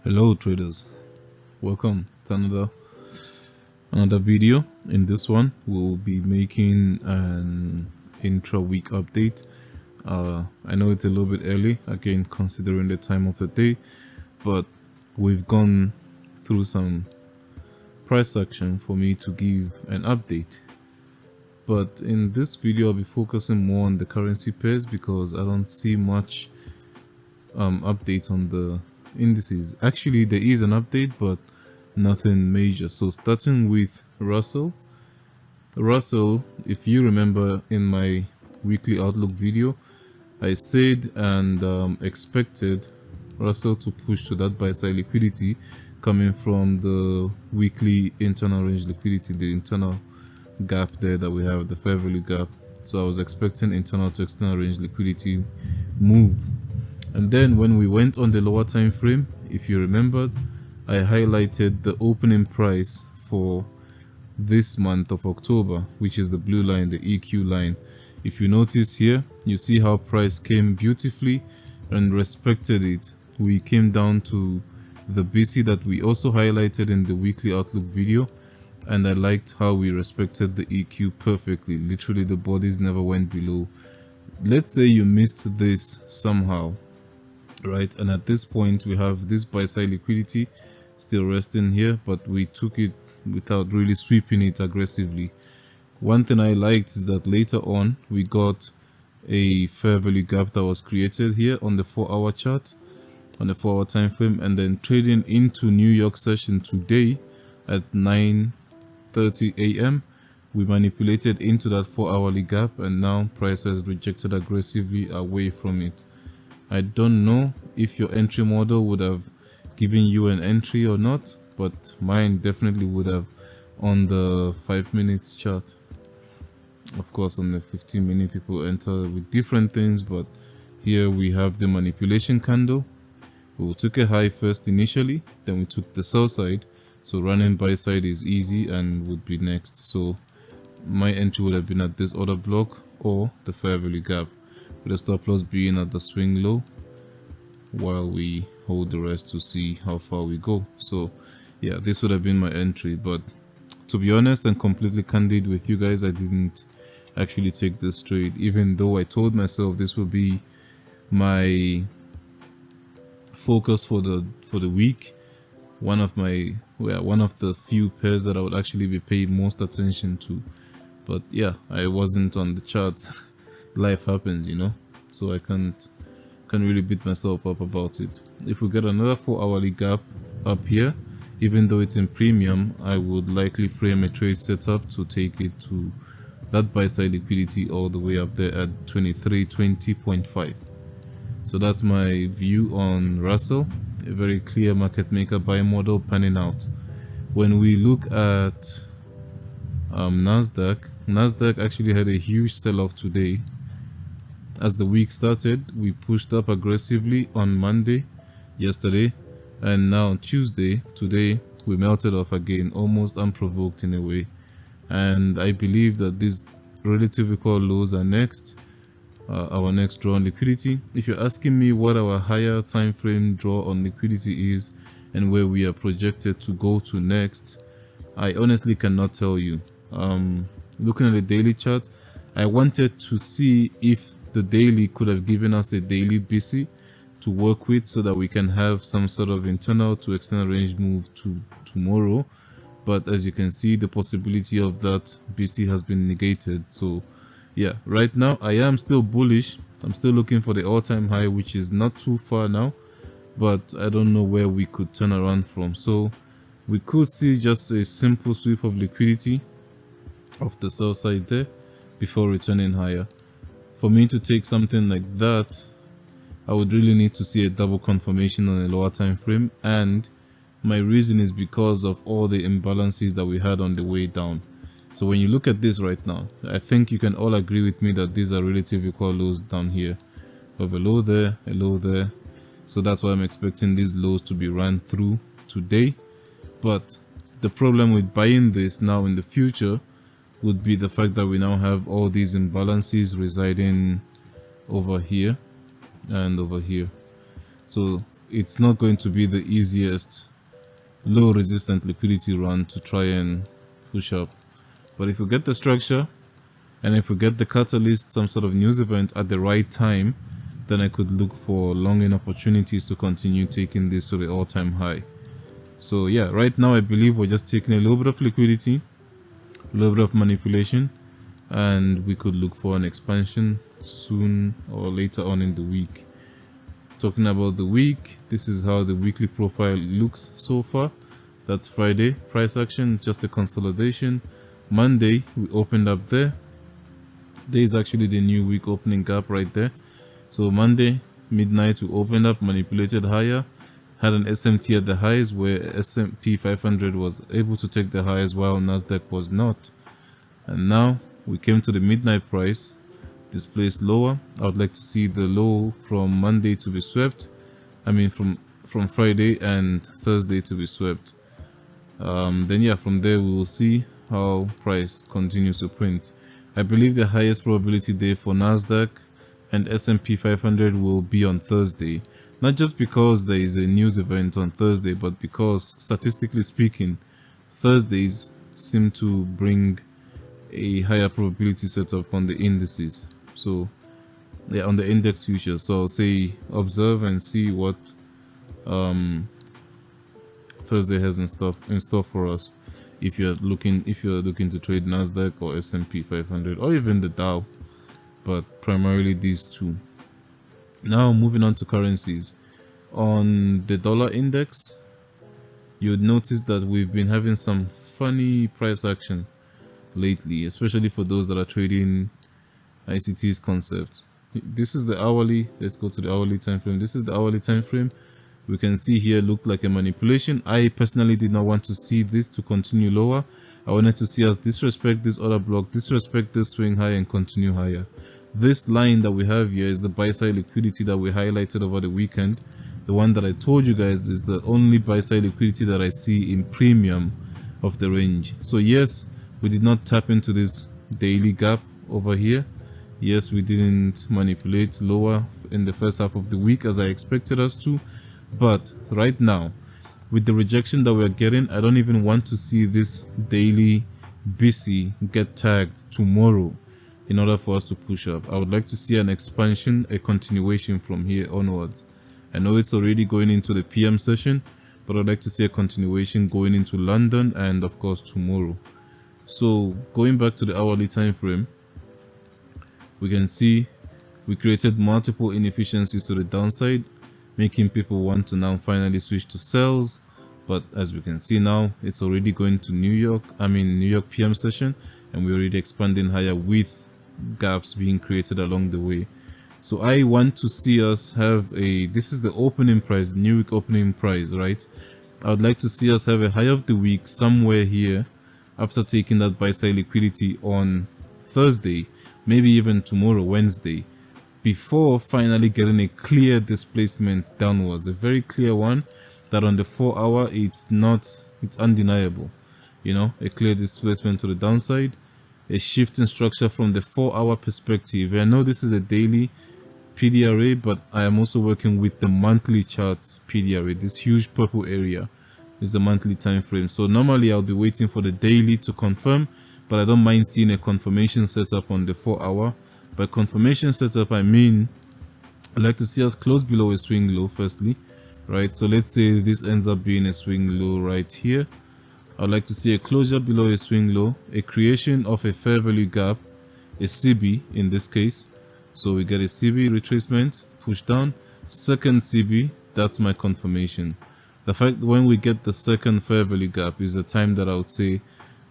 Hello traders, welcome to another video. In this one we'll be making an intra-week update. I know it's a little bit early again considering the time of the day, but we've gone through some price action for me to give an update. But in this video I'll be focusing more on the currency pairs because I don't see much update on the indices. Actually there is an update but nothing major. So starting with Russel, if you remember in my weekly outlook video, I said and expected Russel to push to that buy side liquidity coming from the weekly internal range liquidity, the internal gap there that we have, the fair value gap. So I was expecting internal to external range liquidity move. And then when we went on the lower time frame, if you remembered, I highlighted the opening price for this month of October, which is the blue line, the EQ line. If you notice here, you see how price came beautifully and respected it. We came down to the BC that we also highlighted in the weekly outlook video, and I liked how we respected the EQ perfectly. Literally the bodies never went below. Let's say you missed this somehow, right? And at this point we have this buy side liquidity still resting here, but we took it without really sweeping it aggressively. One thing I liked is that later on we got a fair value gap that was created here on the 4-hour chart, on the 4-hour time frame, and then trading into New York session today at 9:30 a.m. we manipulated into that 4-hourly gap, and now price has rejected aggressively away from it. I don't know if your entry model would have given you an entry or not, but mine definitely would have on the 5 minutes chart. Of course on the 15-minute people enter with different things, but here we have the manipulation candle. We took a high first initially, then we took the sell side, so running buy side is easy and would be next. So my entry would have been at this order block or the fair value gap, with the stop loss being at the swing low, while we hold the rest to see how far we go. So yeah, this would have been my entry, but to be honest and completely candid with you guys, I didn't actually take this trade, even though I told myself this will be my focus for the week, one of the few pairs that I would actually be paying most attention to. But yeah, I wasn't on the charts. Life happens, you know, so I can't really beat myself up about it. If we get another 4-hourly gap up here, even though it's in premium, I would likely frame a trade setup to take it to that buy side liquidity all the way up there at 2320.5. so that's my view on Russel, a very clear market maker buy model panning out. When we look at NASDAQ actually had a huge sell-off today. As the week started, we pushed up aggressively on Monday, yesterday, and now Tuesday, today, we melted off again, almost unprovoked in a way. And I believe that these relative equal lows are next, our next draw on liquidity. If you're asking me what our higher time frame draw on liquidity is and where we are projected to go to next, I honestly cannot tell you. Looking at the daily chart, I wanted to see if the daily could have given us a daily BC to work with so that we can have some sort of internal to external range move to tomorrow, but as you can see, the possibility of that BC has been negated. So yeah, right now I am still bullish. I'm still looking for the all-time high, which is not too far now, but I don't know where we could turn around from. So we could see just a simple sweep of liquidity off the sell side there before returning higher. For me to take something like that, I would really need to see a double confirmation on a lower time frame, and my reason is because of all the imbalances that we had on the way down. So when you look at this right now, I think you can all agree with me that these are relative equal lows down here. We have a low there, a low there, so that's why I'm expecting these lows to be run through today. But the problem with buying this now in the future would be the fact that we now have all these imbalances residing over here and over here. So it's not going to be the easiest low resistant liquidity run to try and push up. But if we get the structure and if we get the catalyst, some sort of news event at the right time, then I could look for long-in opportunities to continue taking this to the all-time high. So yeah, right now I believe we're just taking a little bit of liquidity, a little bit of manipulation, and we could look for an expansion soon or later on in the week. Talking about the week, this is how the weekly profile looks so far. That's Friday, price action, just a consolidation. Monday, we opened up there. There is actually the new week opening gap right there. So Monday, midnight, we opened up, manipulated higher, had an SMT at the highs where S&P 500 was able to take the highs while NASDAQ was not. And now we came to the midnight price, displaced lower. I would like to see the low from Monday to be swept. I mean from Friday and Thursday to be swept. Then yeah, from there we will see how price continues to print. I believe the highest probability day for NASDAQ and S&P 500 will be on Thursday. Not just because there is a news event on Thursday, but because statistically speaking, Thursdays seem to bring a higher probability setup on the indices. So yeah, on the index futures. So I'll say observe and see what Thursday has in store for us. If you're looking to trade NASDAQ or S&P 500 or even the Dow, but primarily these two. Now moving on to currencies. On the dollar index, you would notice that we've been having some funny price action lately, especially for those that are trading ICT's concept. This is the hourly. Let's go to the hourly time frame. This is the hourly time frame. We can see here looked like a manipulation. I personally did not want to see this to continue lower. I wanted to see us disrespect this other block, disrespect this swing high and continue higher. This line that we have here is the buy side liquidity that we highlighted over the weekend. The one that I told you guys is the only buy side liquidity that I see in premium of the range. So yes, we did not tap into this daily gap over here. Yes, we didn't manipulate lower in the first half of the week as I expected us to. But right now, with the rejection that we're getting, I don't even want to see this daily BC get tagged tomorrow in order for us to push up. I would like to see an expansion, a continuation from here onwards. I know it's already going into the PM session, but I'd like to see a continuation going into London and of course tomorrow. So going back to the hourly time frame, we can see we created multiple inefficiencies to the downside, making people want to now finally switch to sells. But as we can see now, it's already going to New York PM session, and we're already expanding higher with gaps being created along the way. So I want to see us have this is the opening price, new week opening price, right? I would like to see us have a high of the week somewhere here after taking that buy side liquidity on Thursday, maybe even tomorrow, Wednesday, before finally getting a clear displacement downwards, a very clear one that on the 4 hour it's undeniable, you know, a clear displacement to the downside, a shift in structure from the 4 hour perspective. I know this is a daily PDRA, but I am also working with the monthly charts PDRA. This huge purple area is the monthly time frame. So normally I'll be waiting for the daily to confirm, but I don't mind seeing a confirmation setup on the 4 hour. By confirmation setup, I mean I'd like to see us close below a swing low firstly, right? So let's say this ends up being a swing low right here. I'd like to see a closure below a swing low, a creation of a fair value gap, a CB in this case. So we get a CB retracement, push down, second CB, that's my confirmation. The fact when we get the second fair value gap is the time that I would say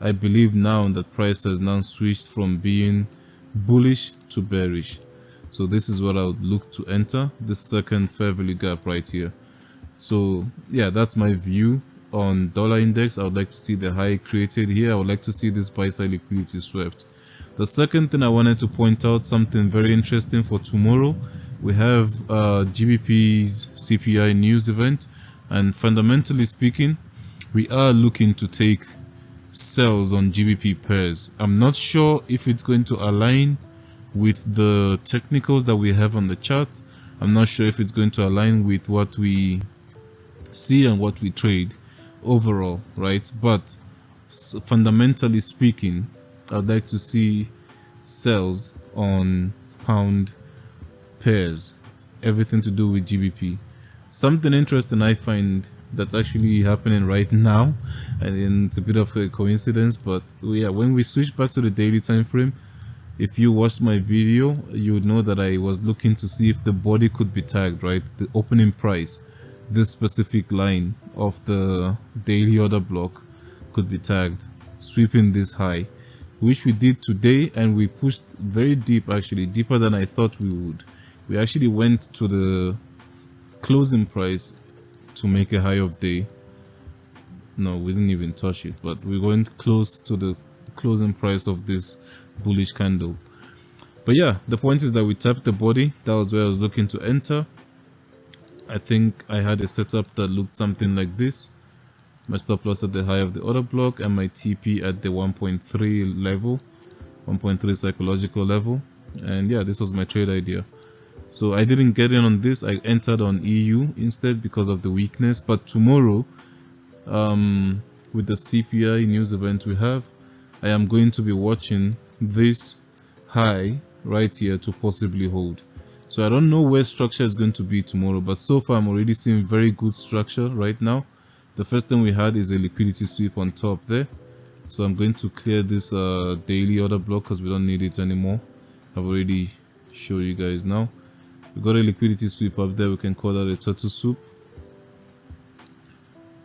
I believe now that price has now switched from being bullish to bearish. So this is what I would look to enter, the second fair value gap right here. So yeah, that's my view on dollar index. I would like to see the high created here. I would like to see this buy side liquidity swept. The second thing I wanted to point out, something very interesting for tomorrow. We have GBP's CPI news event, and fundamentally speaking, we are looking to take sells on GBP pairs. I'm not sure if it's going to align with the technicals that we have on the charts. I'm not sure if it's going to align with what we see and what we trade overall, right? But fundamentally speaking, I'd like to see sells on pound pairs, everything to do with GBP. Something interesting I find that's actually happening right now, and it's a bit of a coincidence, but yeah, when we switch back to the daily time frame, if you watched my video, you would know that I was looking to see if the body could be tagged, right? The opening price, this specific line of the daily order block could be tagged, sweeping this high, which we did today, and we pushed very deep, actually deeper than I thought we would. We actually went to the closing price to make a high of day. No, we didn't even touch it, but we went close to the closing price of this bullish candle. But yeah, the point is that we tapped the body. That was where I was looking to enter. I think I had a setup that looked something like this. My stop loss at the high of the order block and my TP at the 1.3 level, 1.3 psychological level. And yeah, this was my trade idea. So I didn't get in on this. I entered on EU instead because of the weakness. But tomorrow, with the CPI news event we have, I am going to be watching this high right here to possibly hold. So I don't know where structure is going to be tomorrow, but so far I'm already seeing very good structure right now. The first thing we had is a liquidity sweep on top there. So I'm going to clear this daily order block because we don't need it anymore. I've already showed you guys now. We got a liquidity sweep up there. We can call that a turtle soup.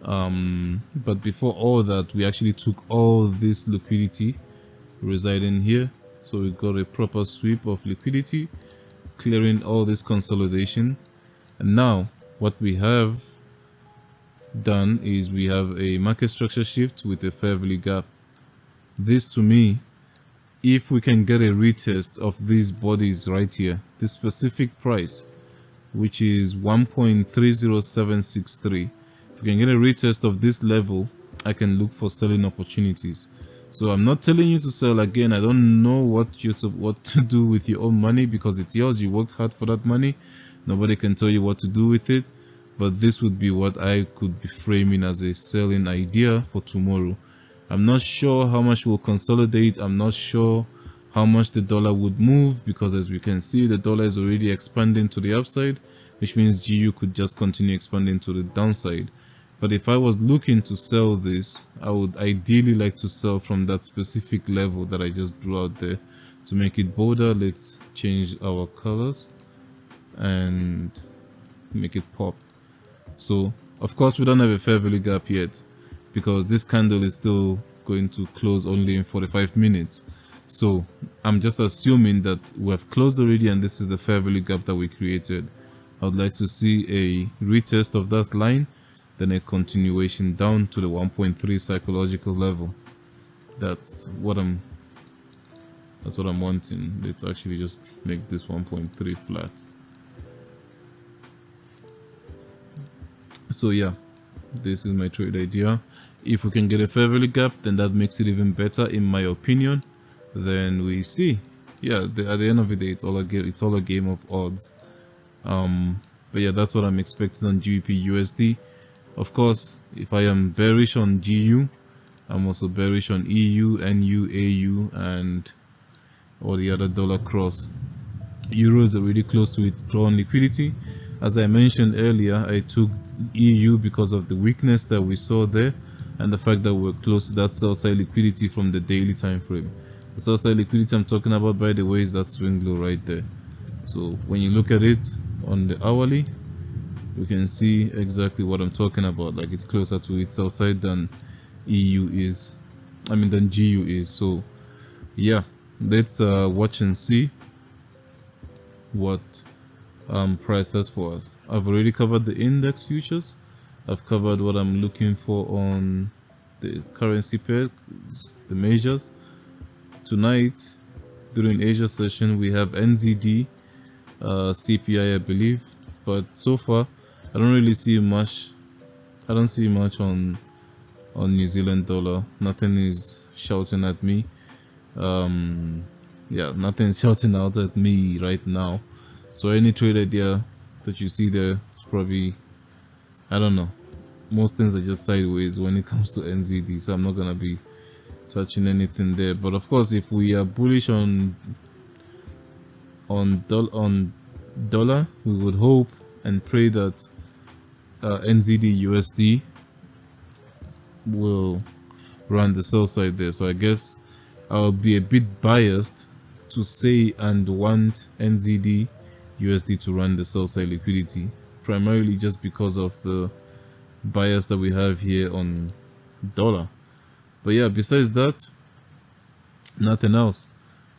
But before all that, we actually took all this liquidity residing here. So we got a proper sweep of liquidity, clearing all this consolidation. And now what we have done is we have a market structure shift with a fair value gap. This to me, if we can get a retest of these bodies right here, this specific price, which is 1.30763, if we can get a retest of this level, I can look for selling opportunities. So I'm not telling you to sell again. I don't know what to do with your own money because it's yours. You worked hard for that money. Nobody can tell you what to do with it. But this would be what I could be framing as a selling idea for tomorrow. I'm not sure how much will consolidate. I'm not sure how much the dollar would move because as we can see, the dollar is already expanding to the upside, which means GU could just continue expanding to the downside. But if I was looking to sell this, I would ideally like to sell from that specific level that I just drew out there. To make it bolder, let's change our colors and make it pop. So of course we don't have a fair value gap yet because this candle is still going to close only in 45 minutes. So I'm just assuming that we have closed already and this is the fair value gap that we created. I would like to see a retest of that line, then a continuation down to the 1.3 psychological level. That's what I'm wanting. Let's actually just make this 1.3 flat. So yeah, this is my trade idea. If we can get a fair value gap, then that makes it even better in my opinion. Then we see, yeah, at the end of the day, it's all a game of odds. But yeah, that's what I'm expecting on GBPUSD. Of course, if I am bearish on GU, I'm also bearish on EU, NU, AU, and all the other dollar cross. Euro is already close to its drawn liquidity. As I mentioned earlier, I took EU because of the weakness that we saw there and the fact that we're close to that sell side liquidity from the daily time frame. The sell side liquidity I'm talking about, by the way, is that swing low right there. So when you look at it on the hourly, we can see exactly what I'm talking about. Like it's closer to its sell side than EU is, than GU is. So yeah, let's watch and see what price has for us. I've already covered the index futures. I've covered what I'm looking for on the currency pairs, the majors. Tonight during Asia session we have NZD, CPI I believe, but so far I don't really see much. I don't see much on New Zealand dollar. Nothing is shouting at me. Yeah, nothing's shouting out at me right now. So any trade idea that you see there is probably, I don't know, most things are just sideways when it comes to NZD, so I'm not gonna be touching anything there. But of course, if we are bullish on dollar, we would hope and pray that NZD USD will run the sell side there. So I guess I'll be a bit biased to say and want NZD USD to run the sell side liquidity, primarily just because of the bias that we have here on dollar. But yeah, besides that, nothing else.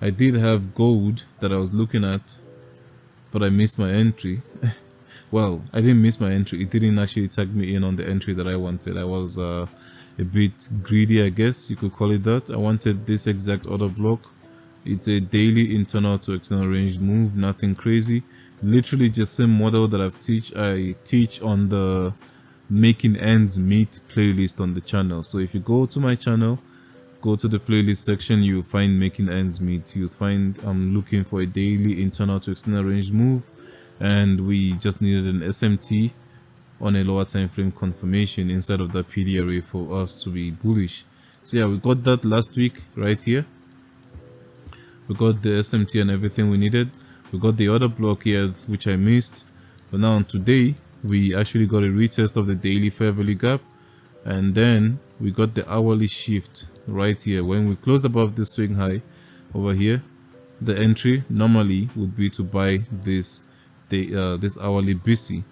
I did have gold that I was looking at, but I missed my entry. Well, I didn't miss my entry. It didn't actually tag me in on the entry that I wanted. I was a bit greedy, I guess you could call it that. I wanted this exact order block. It's a daily internal to external range move, nothing crazy. Literally just same model that I teach on the making ends meet playlist on the channel. So if you go to my channel, go to the playlist section, you'll find making ends meet. You'll find I'm looking for a daily internal to external range move, and we just needed an SMT on a lower time frame confirmation inside of that PDRA for us to be bullish. So yeah, we got that last week right here. We got the SMT and everything we needed. We got the other block here which I missed, but now today we actually got a retest of the daily fair value gap, and then we got the hourly shift right here. When we closed above the swing high over here, the entry normally would be to buy this hourly BC,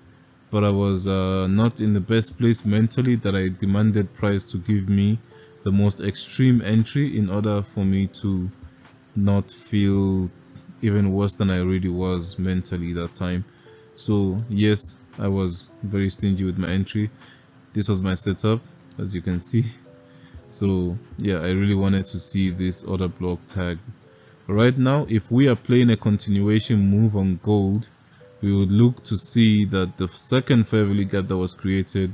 but I was not in the best place mentally that I demanded price to give me the most extreme entry in order for me to not feel even worse than I really was mentally that time. So yes, I was very stingy with my entry. This was my setup, as you can see. So yeah, I really wanted to see this order block tagged. But right now, if we are playing a continuation move on gold, we would look to see that the second fair value gap that was created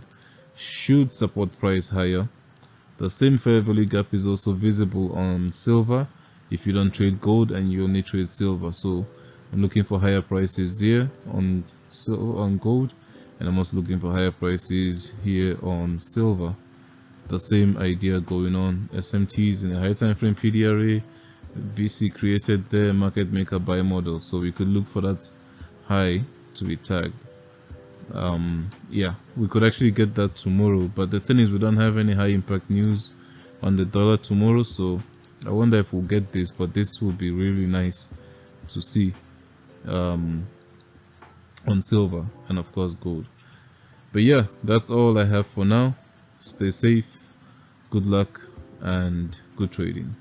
should support price higher. The same fair value gap is also visible on silver if you don't trade gold and you only trade silver. So I'm looking for higher prices there on gold, and I'm also looking for higher prices here on silver. The same idea going on. SMTs in the high time frame PDRA, BC created there, market maker buy model, so we could look for that high to be tagged. Yeah, we could actually get that tomorrow, but the thing is we don't have any high impact news on the dollar tomorrow, so I wonder if we'll get this, but this will be really nice to see on silver and of course gold. But yeah, that's all I have for now. Stay safe, good luck, and good trading.